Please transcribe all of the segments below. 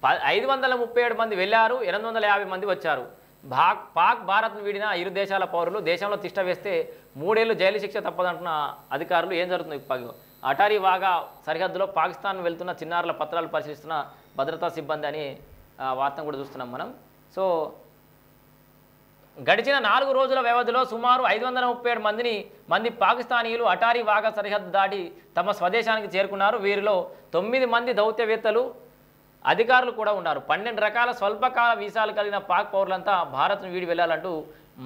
537 మంది వెళ్ళారు, 850 మంది వచ్చారు. పాక్ భారత్ను వీడిన ఇరు దేశాల పౌరులు దేశంలో తిష్ట వేస్తే 3 ఏళ్లు జైలు శిక్ష తప్పదంటున్న అధికారులు. ఏం జరుగుతుంది? అటారీ వాగా సరిహద్దులో పాకిస్తాన్ వెళ్తున్న చిన్నారుల పత్రాలు పరిశీలిస్తున్న భద్రతా సిబ్బంది అని వార్తను కూడా చూస్తున్నాం మనం. సో గడిచిన 4 రోజుల వ్యవధిలో సుమారు 537 మంది పాకిస్తానీయులు అటారీ వాగా సరిహద్దు దాటి తమ స్వదేశానికి చేరుకున్నారు. వీరిలో 9 మంది దౌత్యవేత్తలు, అధికారులు కూడా ఉన్నారు. 12 రకాల స్వల్పకాల వీసాలు కలిగిన పాక్ పౌరులంతా భారత్ను వీడి వెళ్లాలంటూ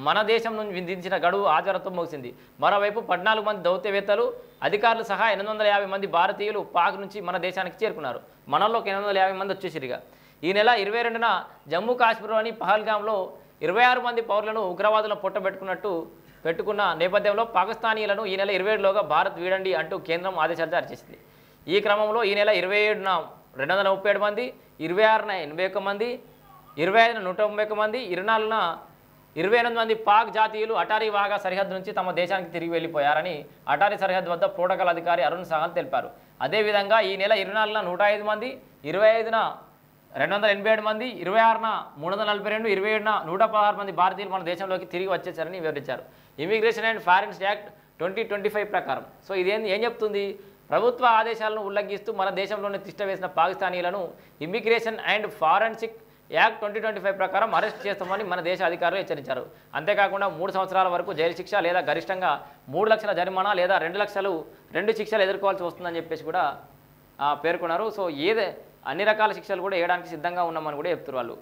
మన దేశం నుంచి విధించిన గడువు ఆధారంతో ముగిసింది. మరోవైపు 14 మంది దౌత్యవేత్తలు, అధికారులు సహా 850 మంది భారతీయులు పాక్ నుంచి మన దేశానికి చేరుకున్నారు. మనలోకి 850 మంది వచ్చేసిరిగా. ఈ నెల 22న జమ్మూ కాశ్మీర్లోని పహల్గామ్లో 26 మంది పౌరులను ఉగ్రవాదులను పెట్టుకున్న నేపథ్యంలో పాకిస్తానీయులను ఈ నెల 27లోగా భారత్ వీడండి అంటూ కేంద్రం ఆదేశాలు జారీ చేసింది. ఈ క్రమంలో ఈ నెల 27న 237 మంది, 26న 81 మంది, 25న 191 మంది, 24న 28 మంది పాక్ జాతీయులు అటారీ వాగా సరిహద్దు నుంచి తమ దేశానికి తిరిగి వెళ్ళిపోయారని అటారీ సరిహద్దు వద్ద ప్రోటోకాల్ అధికారి అరుణ్ సహల్ తెలిపారు. అదేవిధంగా ఈ నెల 24న 105 మంది, 25న 287 మంది, 26న 342, 27న 116 మంది భారతీయులు మన దేశంలోకి తిరిగి వచ్చేసారని వివరించారు. ఇమిగ్రేషన్ అండ్ ఫారెన్స్ యాక్ట్ 2025 ప్రకారం. సో ఏం చెప్తుంది? ప్రభుత్వ ఆదేశాలను ఉల్లంఘిస్తూ మన దేశంలోనే తిష్ట వేసిన పాకిస్తానీలను ఇమిగ్రేషన్ అండ్ ఫారెన్సిక్ యాక్ట్ 2025 ప్రకారం అరెస్ట్ చేస్తామని మన దేశ అధికారులు హెచ్చరించారు. అంతేకాకుండా 3 సంవత్సరాల వరకు జైలు శిక్ష లేదా గరిష్టంగా 3 లక్షల జరిమానా లేదా 2 శిక్షలు ఎదుర్కోవాల్సి వస్తుందని చెప్పేసి కూడా పేర్కొన్నారు. సో అన్ని రకాల శిక్షలు కూడా వేయడానికి సిద్ధంగా ఉన్నామని కూడా చెప్తున్నారు వాళ్ళు.